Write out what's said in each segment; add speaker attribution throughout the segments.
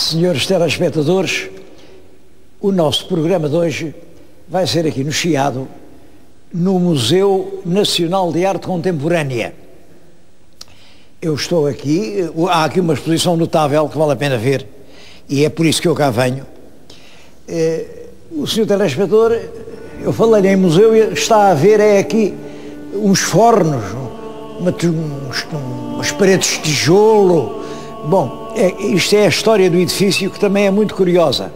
Speaker 1: Senhores telespectadores, o nosso programa de hoje vai ser aqui no Chiado, no Museu Nacional de Arte Contemporânea. Eu estou aqui, há aqui uma exposição notável que vale a pena ver, e é por isso que eu cá venho. O senhor telespectador, eu falei em museu, está a ver aqui uns fornos, umas paredes de tijolo. Bom, isto é a história do edifício, que também é muito curiosa.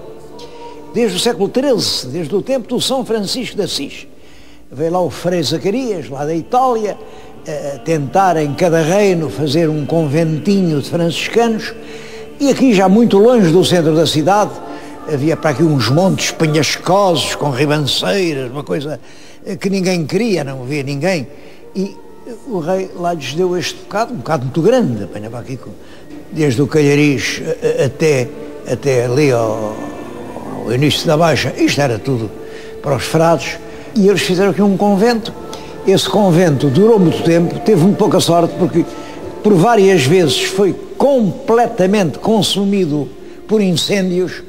Speaker 1: Desde o século XIII, desde o tempo do São Francisco de Assis, veio lá o Frei Zacarias, lá da Itália, a tentar em cada reino fazer um conventinho de franciscanos, e aqui já muito longe do centro da cidade, havia para aqui uns montes penhascosos com ribanceiras, uma coisa que ninguém queria, não havia ninguém, e o rei lá lhes deu este bocado, um bocado muito grande, apanhava aqui desde o Calhariz até ali ao início da Baixa. Isto era tudo para os frades, e eles fizeram aqui um convento. Esse convento durou muito tempo, teve muito pouca sorte, porque por várias vezes foi completamente consumido por incêndios,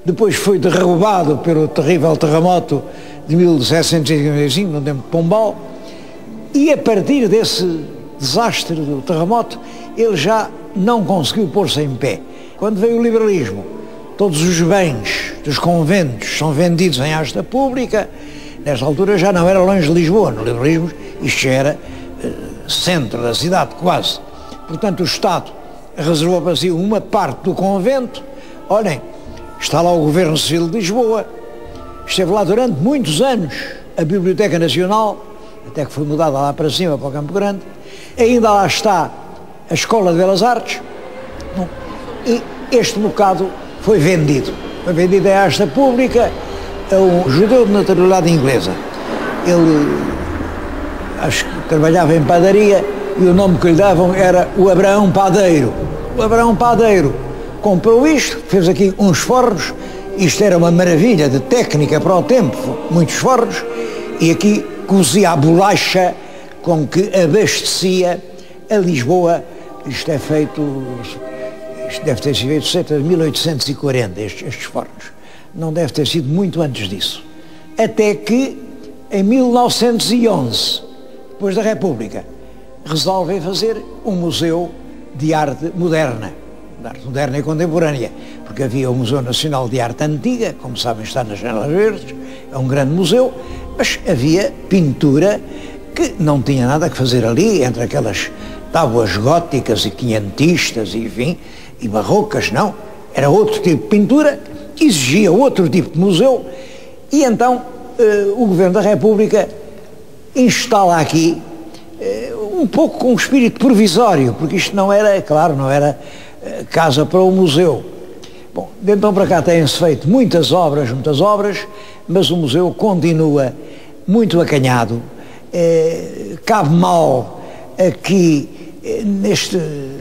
Speaker 1: depois foi derrubado pelo terrível terremoto de 1755, no tempo de Pombal, e a partir desse desastre do terremoto, ele já não conseguiu pôr-se em pé. Quando veio o liberalismo, todos os bens dos conventos são vendidos em asta pública. Nesta altura já não era longe de Lisboa, no liberalismo isto já era centro da cidade, quase. Portanto, o Estado reservou para si uma parte do convento. Olhem, está lá o Governo Civil de Lisboa, esteve lá durante muitos anos a Biblioteca Nacional, até que foi mudada lá para cima, para o Campo Grande. Ainda lá está a Escola de Belas Artes. Bom, e este bocado foi vendido em asta pública a um judeu de naturalidade inglesa. Ele, acho que trabalhava em padaria, e o nome que lhe davam era o Abraão Padeiro. O Abraão Padeiro comprou isto, fez aqui uns fornos. Isto era uma maravilha de técnica para o tempo, muitos fornos, e aqui cozia a bolacha com que abastecia a Lisboa. Isto é feito, isto deve ter sido feito cerca de 1840, estes fornos. Não deve ter sido muito antes disso. Até que, em 1911, depois da República, resolvem fazer um museu de arte moderna e contemporânea, porque havia o Museu Nacional de Arte Antiga, como sabem está nas Janelas Verdes, é um grande museu, mas havia pintura que não tinha nada que fazer ali, entre aquelas tábuas góticas e quinhentistas, enfim, e barrocas, não. Era outro tipo de pintura, exigia outro tipo de museu, e então o Governo da República instala aqui um pouco com um espírito provisório, porque isto não era, claro, não era casa para o museu. Bom, de então para cá têm-se feito muitas obras, mas o museu continua muito acanhado, cabe mal aqui neste,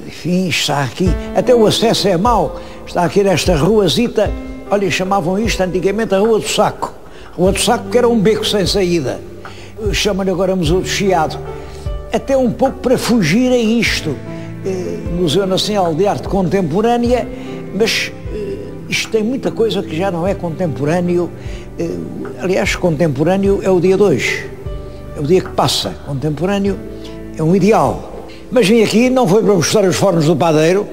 Speaker 1: enfim, está aqui, até o acesso é mau, está aqui nesta ruazita, olha, chamavam isto antigamente a Rua do Saco. Rua do Saco, que era um beco sem saída, chamam-lhe agora Museu do Chiado, até um pouco para fugir a isto, Museu Nacional de Arte Contemporânea, mas isto tem muita coisa que já não é contemporâneo. Aliás, contemporâneo é o dia de hoje, é o dia que passa, contemporâneo é um ideal. Mas vim aqui, não foi para mostrar os fornos do padeiro,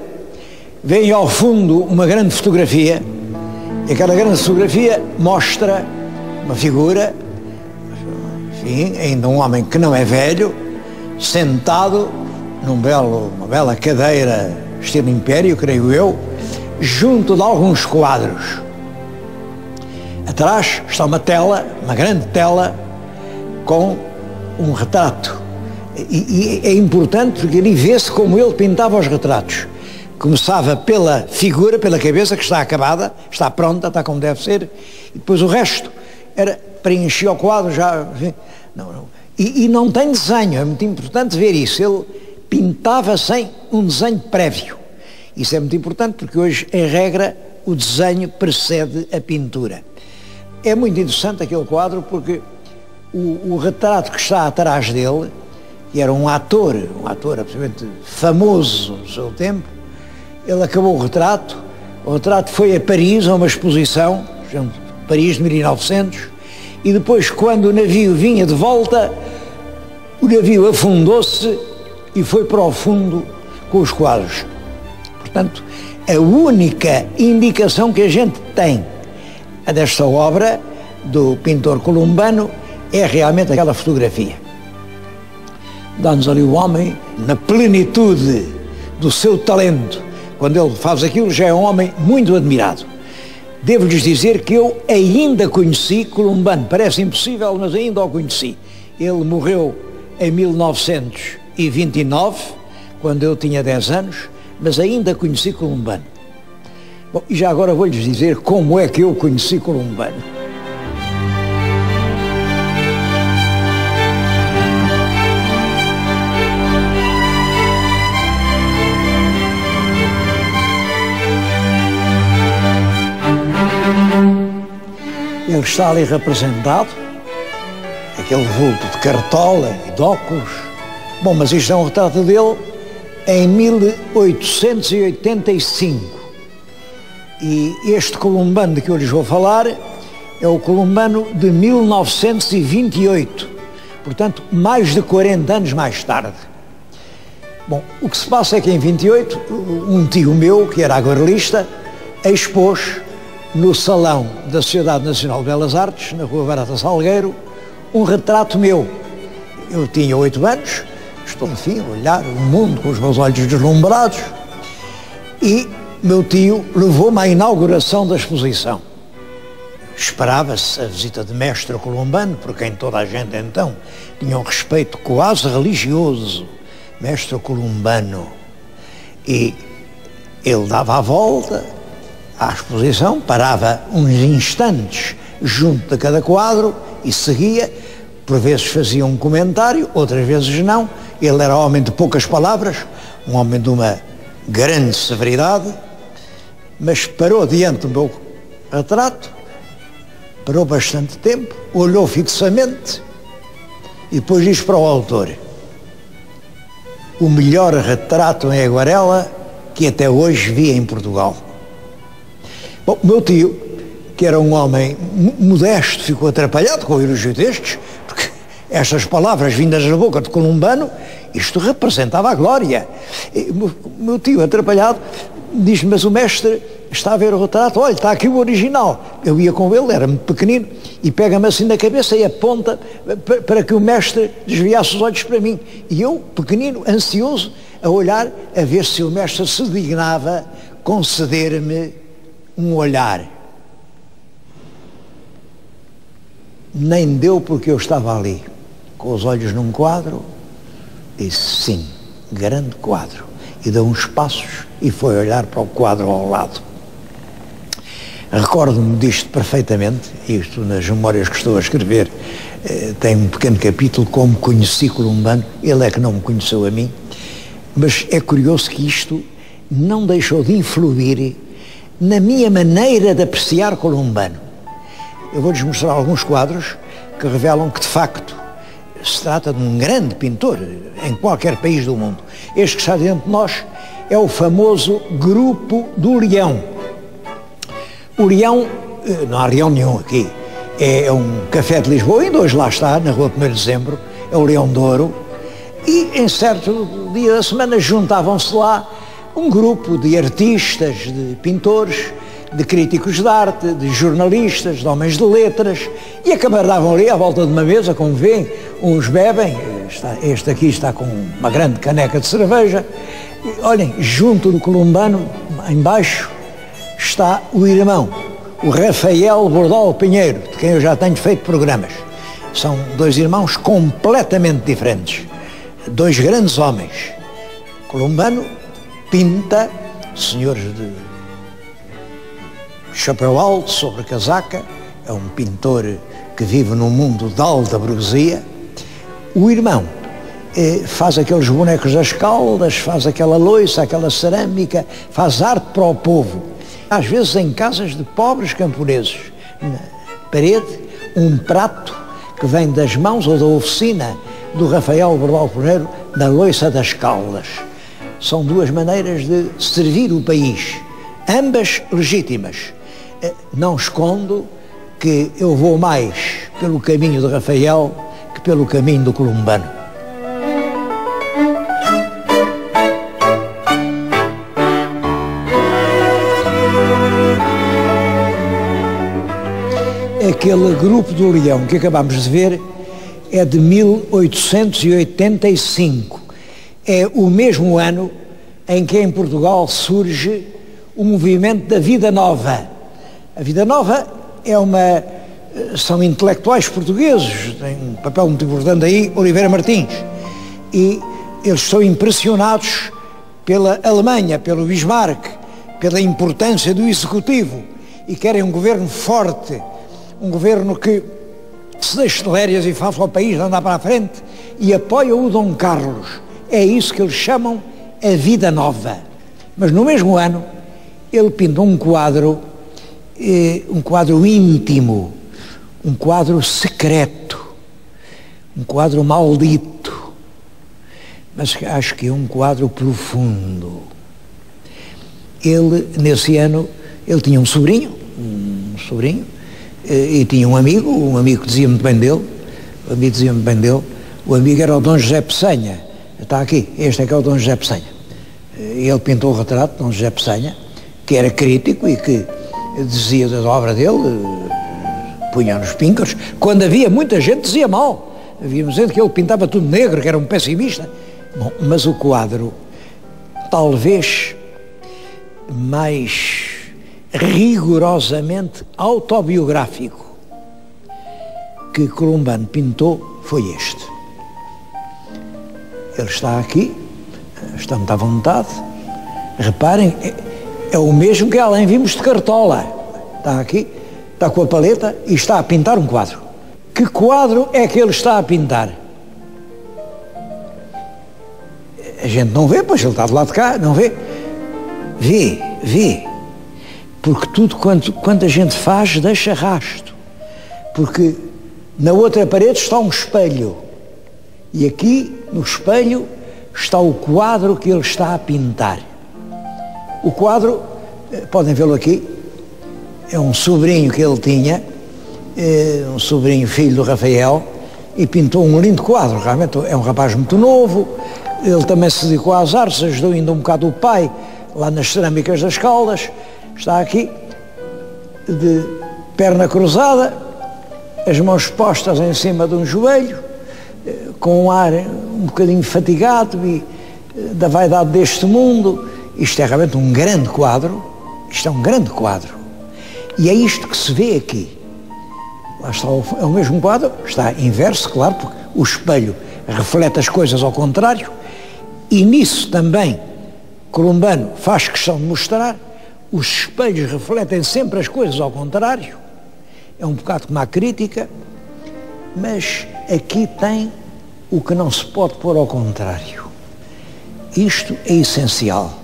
Speaker 1: vem ao fundo uma grande fotografia, e aquela grande fotografia mostra uma figura, enfim, ainda um homem que não é velho, sentado numa bela cadeira estilo império, creio eu, junto de alguns quadros. Atrás está uma tela, uma grande tela, com um retrato. E é importante porque ali vê-se como ele pintava os retratos. Começava pela figura, pela cabeça, que está acabada, está pronta, está como deve ser, e depois o resto era preencher o quadro já. Não. E não tem desenho, é muito importante ver isso. Ele pintava sem um desenho prévio. Isso é muito importante porque hoje, em regra, o desenho precede a pintura. É muito interessante aquele quadro porque o retrato que está atrás dele, que era um ator absolutamente famoso no seu tempo, ele acabou o retrato, O retrato foi a Paris, a uma exposição, Paris de 1900, e depois, quando o navio vinha de volta, o navio afundou-se e foi para o fundo com os quadros. Portanto, a única indicação que a gente tem desta obra do pintor columbano é realmente aquela fotografia. Dá-nos ali o homem na plenitude do seu talento. Quando ele faz aquilo, já é um homem muito admirado. Devo-lhes dizer que eu ainda conheci Columbano. Parece impossível, mas ainda o conheci. Ele morreu em 1929, quando eu tinha 10 anos, mas ainda conheci Columbano. Bom, e já agora vou-lhes dizer como é que eu conheci Columbano. Ele está ali representado, aquele vulto de cartola e de óculos. Bom, mas isto é um retrato dele em 1885. E este Columbano de que eu lhes vou falar é o Columbano de 1928. Portanto, mais de 40 anos mais tarde. Bom, o que se passa é que em 28, um tio meu, que era aguarelista, expôs no salão da Sociedade Nacional de Belas Artes, na Rua Barata Salgueiro, um retrato meu. Eu tinha 8 anos, estou, enfim, a olhar o mundo com os meus olhos deslumbrados, e meu tio levou-me à inauguração da exposição. Esperava-se a visita de mestre Columbano, por quem toda a gente então tinha um respeito quase religioso, mestre Columbano. E ele dava a volta à exposição, parava uns instantes junto de cada quadro e seguia. Por vezes fazia um comentário, outras vezes não. Ele era homem de poucas palavras, um homem de uma grande severidade, mas parou diante do meu retrato, parou bastante tempo, olhou fixamente e depois disse para o autor: o melhor retrato em aguarela que até hoje vi em Portugal. Bom, o meu tio, que era um homem modesto, ficou atrapalhado com o elogio destes, porque estas palavras vindas da boca de Columbano, isto representava a glória. O meu tio, atrapalhado, diz-me: mas o mestre está a ver o retrato, olha, está aqui o original. Eu ia com ele, era muito pequenino, e pega-me assim na cabeça e aponta para que o mestre desviasse os olhos para mim. E eu, pequenino, ansioso, a olhar, a ver se o mestre se dignava conceder-me um olhar. Nem deu, porque eu estava ali, com os olhos num quadro, disse: sim, grande quadro. E deu uns passos e foi olhar para o quadro ao lado. Recordo-me disto perfeitamente. Isto, nas memórias que estou a escrever, tem um pequeno capítulo, como conheci Columbano. Ele é que não me conheceu a mim, mas é curioso que isto não deixou de influir na minha maneira de apreciar Columbano. Eu vou-lhes mostrar alguns quadros que revelam que, de facto, se trata de um grande pintor em qualquer país do mundo. Este que está diante de nós é o famoso Grupo do Leão. O Leão, não há leão nenhum aqui, é um café de Lisboa, ainda hoje lá está, na rua 1º de Dezembro, é o Leão de Ouro, e em certo dia da semana juntavam-se lá um grupo de artistas, de pintores, de críticos de arte, de jornalistas, de homens de letras, e acabaram ali à volta de uma mesa, como veem, uns bebem, este aqui está com uma grande caneca de cerveja, e, olhem, junto do Columbano, embaixo, está o irmão, o Rafael Bordal Pinheiro, de quem eu já tenho feito programas. São dois irmãos completamente diferentes, dois grandes homens. Columbano pinta senhores de chapéu alto sobre casaca, é um pintor que vive num mundo de alta burguesia. O irmão faz aqueles bonecos das Caldas, faz aquela louça, aquela cerâmica, faz arte para o povo, às vezes em casas de pobres camponeses. Na parede, um prato que vem das mãos ou da oficina do Rafael Bordal Pinheiro, da louça das Caldas. São duas maneiras de servir o país. ambas legítimas. Não escondo que eu vou mais pelo caminho de Rafael que pelo caminho do Columbano. Aquele grupo do Leão que acabamos de ver é de 1885. É o mesmo ano em que em Portugal surge o movimento da Vida Nova. A Vida Nova são intelectuais portugueses, tem um papel muito importante aí, Oliveira Martins, e eles são impressionados pela Alemanha, pelo Bismarck, pela importância do executivo, e querem um governo forte, um governo que se deixe de lérias e faça o país andar para a frente, e apoia o Dom Carlos. É isso que eles chamam a Vida Nova. Mas no mesmo ano ele pinta um quadro íntimo, um quadro secreto, um quadro maldito, mas acho que é um quadro profundo. Ele, nesse ano, ele tinha um sobrinho, e tinha um amigo que dizia muito bem dele, o amigo era o Dom José Pessanha. Está aqui, este é que é o Dom José Pessanha. Ele pintou o retrato de Dom José Pessanha, que era crítico e que dizia da obra dele, punha nos pincos, quando havia muita gente dizia mal. Havia gente que ele pintava tudo negro, que era um pessimista. Bom, mas o quadro, talvez mais rigorosamente autobiográfico que Columbano pintou foi este. Ele está aqui, está muito à vontade. Reparem, é o mesmo que além vimos de Cartola. Está aqui, está com a paleta e está a pintar um quadro. Que quadro é que ele está a pintar? A gente não vê, pois ele está do lado de cá, não vê? Vê. Porque tudo quanto a gente faz deixa rasto. Porque na outra parede está um espelho. E aqui, no espelho, está o quadro que ele está a pintar. O quadro, podem vê-lo aqui, é um sobrinho que ele tinha, um sobrinho filho do Rafael, e pintou um lindo quadro. Realmente é um rapaz muito novo, ele também se dedicou às artes, ajudou ainda um bocado o pai, lá nas cerâmicas das Caldas. Está aqui, de perna cruzada, as mãos postas em cima de um joelho, com um ar um bocadinho fatigado e da vaidade deste mundo. Isto é realmente um grande quadro, isto é um grande quadro. E é isto que se vê aqui. Lá está, é o mesmo quadro, está inverso, claro, porque o espelho reflete as coisas ao contrário, e nisso também Columbano faz questão de mostrar, os espelhos refletem sempre as coisas ao contrário. É um bocado como a crítica, mas aqui tem o que não se pode pôr ao contrário. Isto é essencial.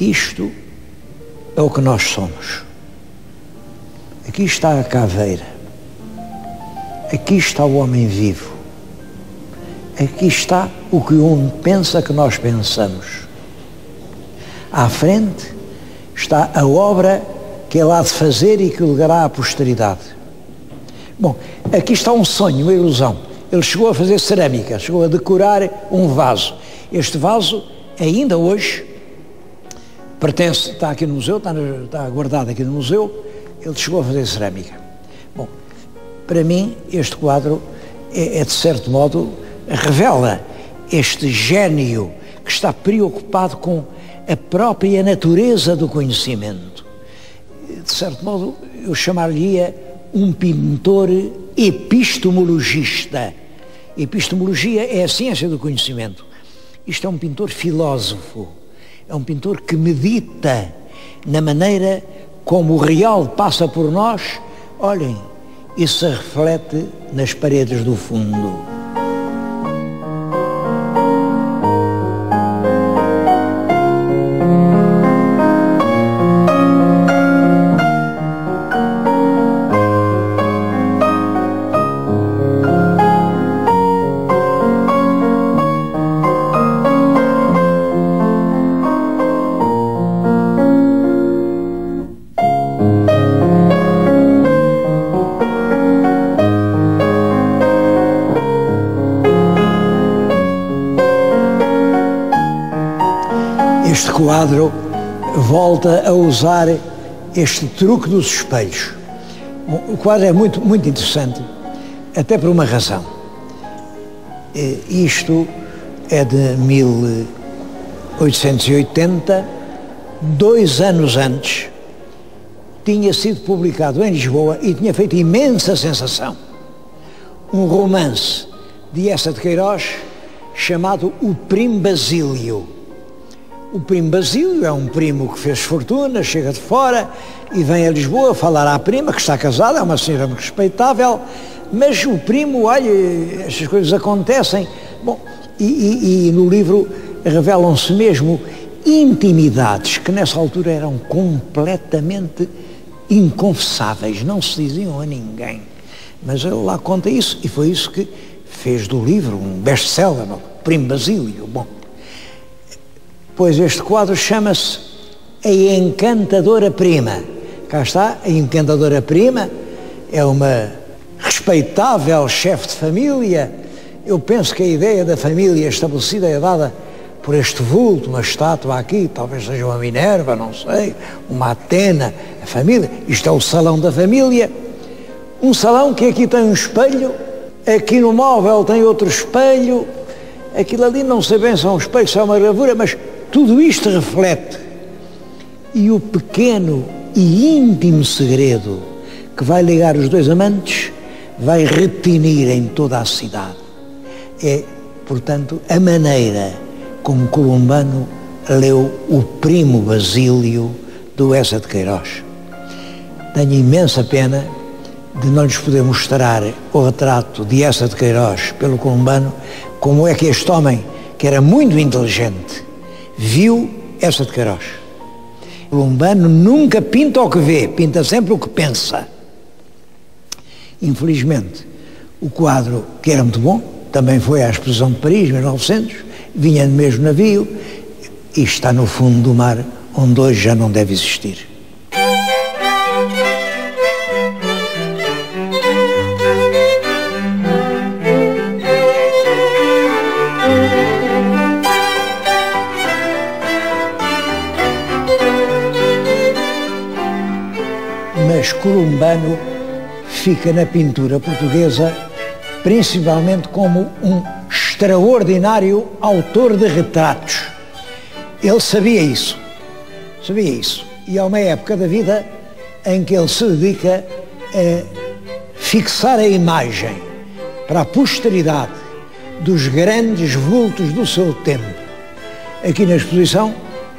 Speaker 1: Isto é o que nós somos. Aqui está a caveira. Aqui está o homem vivo. Aqui está o que o homem pensa que nós pensamos. À frente está a obra que ele há de fazer e que legará à posteridade. Bom, aqui está um sonho, uma ilusão. Ele chegou a fazer cerâmica, chegou a decorar um vaso. Este vaso, ainda hoje, pertence, está aqui no museu, está guardado aqui no museu, ele chegou a fazer cerâmica. Bom, para mim, este quadro é de certo modo, revela este gênio que está preocupado com a própria natureza do conhecimento. De certo modo, eu chamaria um pintor epistemologista. Epistemologia é a ciência do conhecimento. Isto é um pintor filósofo, é um pintor que medita na maneira como o real passa por nós. Olhem, isso se reflete nas paredes do fundo. este quadro volta a usar este truque dos espelhos. O quadro é muito interessante, até por uma razão. Isto é de 1880, 2 anos antes, tinha sido publicado em Lisboa e tinha feito imensa sensação um romance de Eça de Queiroz chamado O Primo Basílio. O Primo Basílio é um primo que fez fortuna, chega de fora e vem a Lisboa falar à prima, que está casada, é uma senhora muito respeitável, mas o primo, olha, estas coisas acontecem. Bom, e no livro revelam-se mesmo intimidades que nessa altura eram completamente inconfessáveis, não se diziam a ninguém. Mas ele lá conta isso, e foi isso que fez do livro um best-seller, o Primo Basílio. Bom, pois este quadro chama-se A Encantadora Prima. Cá está, a Encantadora Prima é uma respeitável chefe de família. Eu penso que a ideia da família estabelecida é dada por este vulto, uma estátua aqui, talvez seja uma Minerva, não sei, uma Atena, a família. Isto é o salão da família. Um salão que aqui tem um espelho, aqui no móvel tem outro espelho, aquilo ali não sei bem se é um espelho, se é uma gravura, mas tudo isto reflete. E o pequeno e íntimo segredo que vai ligar os dois amantes vai retinir em toda a cidade. É, portanto, a maneira como Columbano leu O Primo Basílio do Eça de Queiroz. Tenho imensa pena de não lhes poder mostrar o retrato de Eça de Queiroz pelo Columbano, como é que este homem, que era muito inteligente, viu Eça de Queiroz. Columbano nunca pinta o que vê, pinta sempre o que pensa. Infelizmente, o quadro, que era muito bom, também foi à Exposição de Paris, em 1900, vinha no mesmo navio e está no fundo do mar, onde hoje já não deve existir. Mas Columbano fica na pintura portuguesa principalmente como um extraordinário autor de retratos. Ele sabia isso. E há uma época da vida em que ele se dedica a fixar a imagem para a posteridade dos grandes vultos do seu tempo. Aqui na exposição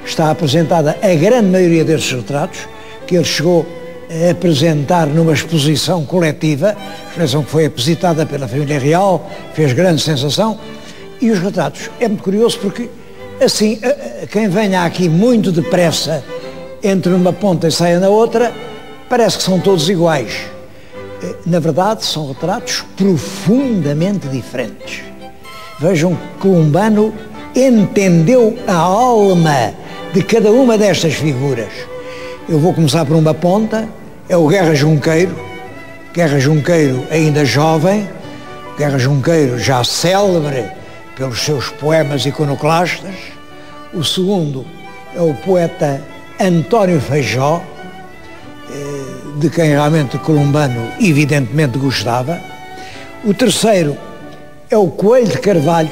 Speaker 1: está apresentada a grande maioria desses retratos que ele chegou a apresentar numa exposição coletiva, exposição que foi apresentada pela família real, fez grande sensação, e os retratos. É muito curioso porque, assim, quem venha aqui muito depressa, entre uma ponta e saia na outra, parece que são todos iguais. Na verdade, são retratos profundamente diferentes. Vejam que Columbano entendeu a alma de cada uma destas figuras. Eu vou começar por uma ponta, é o Guerra Junqueiro ainda jovem, Guerra Junqueiro já célebre pelos seus poemas iconoclastas. O segundo é o poeta António Feijó, de quem realmente Columbano evidentemente gostava. O terceiro é o Coelho de Carvalho.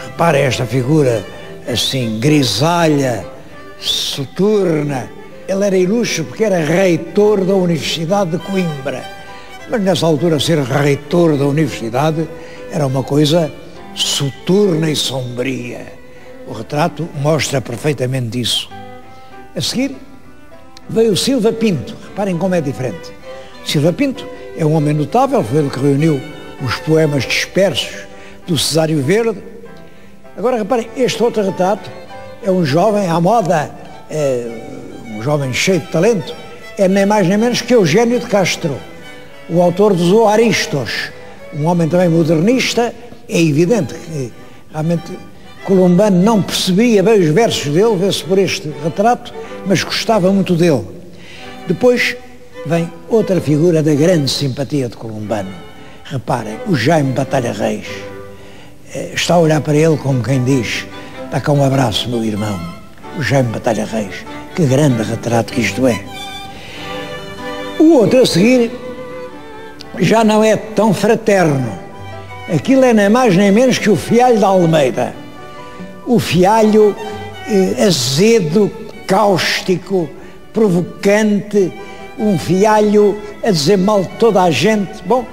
Speaker 1: Repara esta figura assim, grisalha, soturna. Ele era ilustre porque era reitor da Universidade de Coimbra. Mas nessa altura ser reitor da universidade era uma coisa soturna e sombria. O retrato mostra perfeitamente isso. A seguir veio Silva Pinto. Reparem como é diferente. Silva Pinto é um homem notável, foi ele que reuniu os poemas dispersos do Cesário Verde. Agora reparem, este outro retrato é um jovem à moda, um jovem cheio de talento, é nem mais nem menos que Eugênio de Castro, o autor dos O Aristos, um homem também modernista. É evidente que realmente Columbano não percebia bem os versos dele, vê-se por este retrato, mas gostava muito dele. Depois vem outra figura da grande simpatia de Columbano. Reparem, o Jaime Batalha Reis. Está a olhar para ele como quem diz: dá cá um abraço, meu irmão. o Jaime Batalha Reis. Que grande retrato que isto é. O outro a seguir já não é tão fraterno. Aquilo é nem mais nem menos que o Fialho da Almeida. O Fialho azedo, cáustico, provocante, um Fialho a dizer mal de toda a gente. Bom,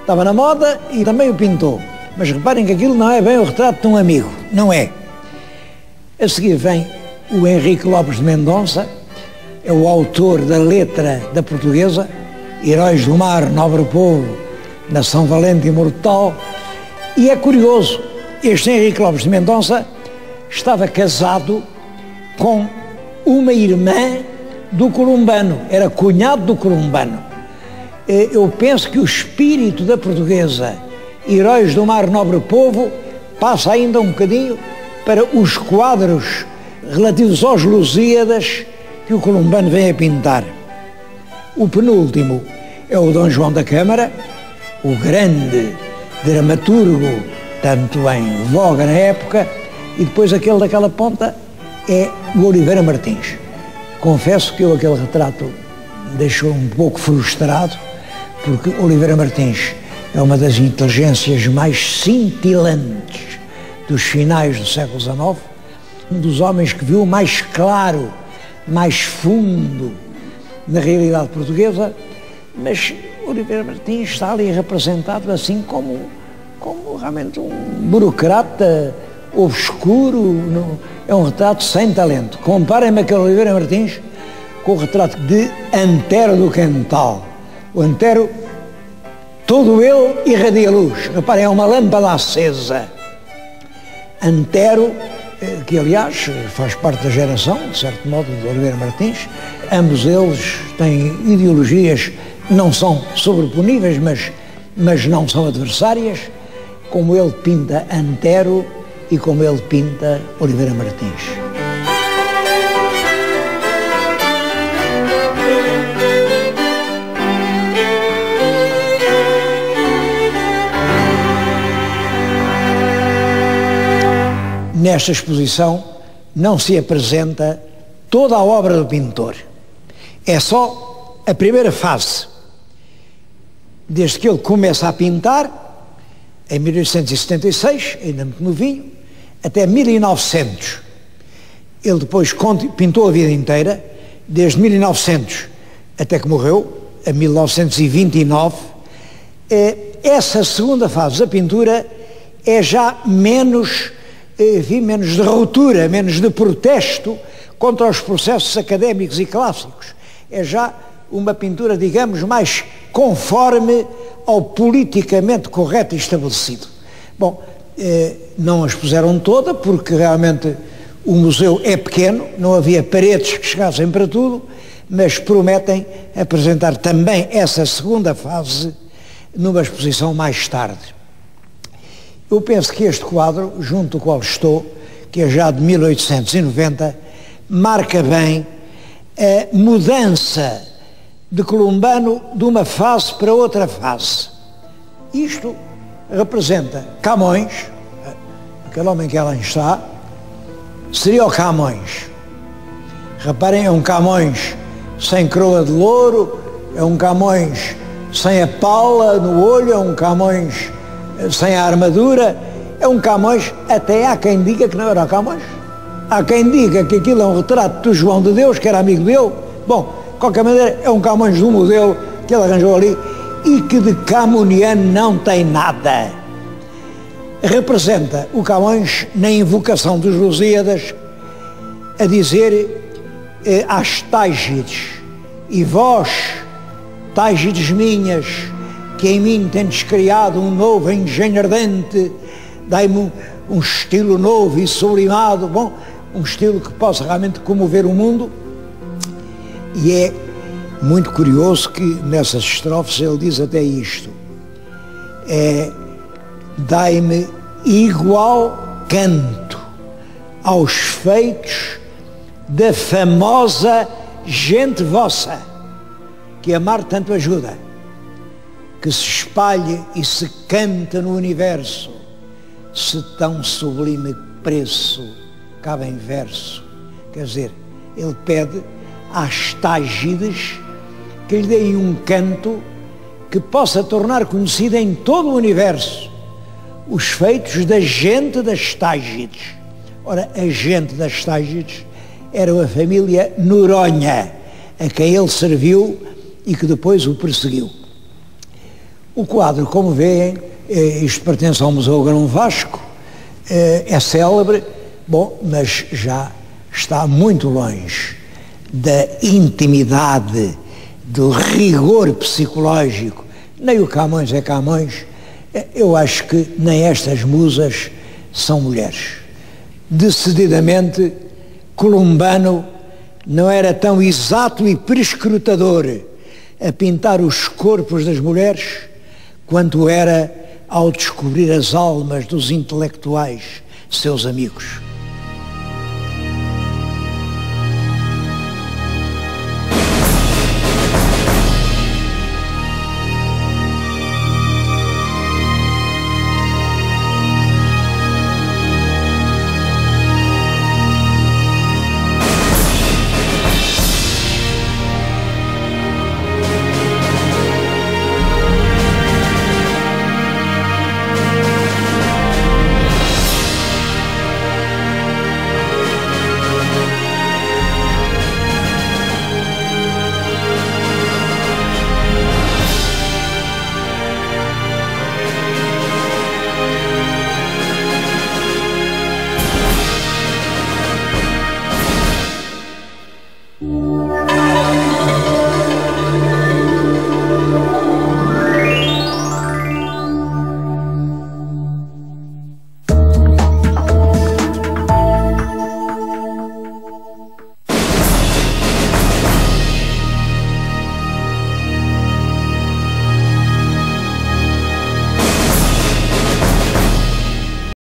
Speaker 1: estava na moda e também o pintou. Mas reparem que aquilo não é bem o retrato de um amigo. Não é. A seguir vem o Henrique Lopes de Mendonça, é o autor da letra da portuguesa, Heróis do Mar, Nobre Povo, Nação Valente e Imortal. E é curioso, este Henrique Lopes de Mendonça estava casado com uma irmã do Columbano, era cunhado do Columbano. Eu penso que o espírito da portuguesa, Heróis do Mar, Nobre Povo, passa ainda um bocadinho para os quadros relativos aos Lusíadas que o Columbano vem a pintar. O penúltimo é o Dom João da Câmara, o grande dramaturgo, tanto em voga na época, e depois aquele daquela ponta é o Oliveira Martins. Confesso que aquele retrato me deixou um pouco frustrado, porque Oliveira Martins é uma das inteligências mais cintilantes dos finais do século XIX, um dos homens que viu mais claro, mais fundo na realidade portuguesa, mas Oliveira Martins está ali representado assim como realmente um burocrata obscuro, é um retrato sem talento. Comparem-me aquele Oliveira Martins com o retrato de Antero do Quental. O Antero, todo ele irradia luz. Reparem, é uma lâmpada acesa. Antero, que aliás faz parte da geração, de certo modo, de Oliveira Martins, ambos eles têm ideologias, não são sobreponíveis, mas não são adversárias, como ele pinta Antero e como ele pinta Oliveira Martins. Nesta exposição não se apresenta toda a obra do pintor. É só a primeira fase. Desde que ele começa a pintar, em 1876, ainda muito novinho, até 1900. Ele depois pintou a vida inteira, desde 1900 até que morreu, a 1929. Essa segunda fase da pintura é já menos de ruptura, menos de protesto contra os processos académicos e clássicos. É já uma pintura, digamos, mais conforme ao politicamente correto e estabelecido. Bom, não a expuseram toda, porque realmente o museu é pequeno, não havia paredes que chegassem para tudo, mas prometem apresentar também essa segunda fase numa exposição mais tarde. Eu penso que este quadro, junto ao qual estou, que é já de 1890, marca bem a mudança de Columbano de uma fase para outra fase. Isto representa Camões, aquele homem que lá está, seria o Camões. Reparem, é um Camões sem coroa de louro, é um Camões sem a pala no olho, é um Camões sem a armadura, é um Camões, até há quem diga que não era o Camões. Há quem diga que aquilo é um retrato do João de Deus, que era amigo dele. Bom, de qualquer maneira, é um Camões do modelo que ele arranjou ali e que de camoniano não tem nada. Representa o Camões na invocação dos Lusíadas a dizer às Tágides: e vós, Tágides minhas, que em mim tendes criado um novo engenho ardente, dai-me um estilo novo e sublimado, bom, um estilo que possa realmente comover o mundo. E é muito curioso que nessas estrofes ele diz até isto: dai-me igual canto aos feitos da famosa gente vossa, que amar tanto ajuda, que se espalhe e se canta no universo, se tão sublime preço cabe em verso, Quer dizer, ele pede às Tágides que lhe deem um canto que possa tornar conhecido em todo o universo os feitos da gente das Tágides. Ora, a gente das Tágides era a família Noronha, a quem ele serviu e que depois o perseguiu. O quadro, como veem, isto pertence ao Museu Grão Vasco, é célebre, bom, mas já está muito longe da intimidade, do rigor psicológico. Nem o Camões é Camões. Eu acho que nem estas musas são mulheres. Decididamente, Columbano não era tão exato e prescrutador a pintar os corpos das mulheres quanto era ao descobrir as almas dos intelectuais, seus amigos.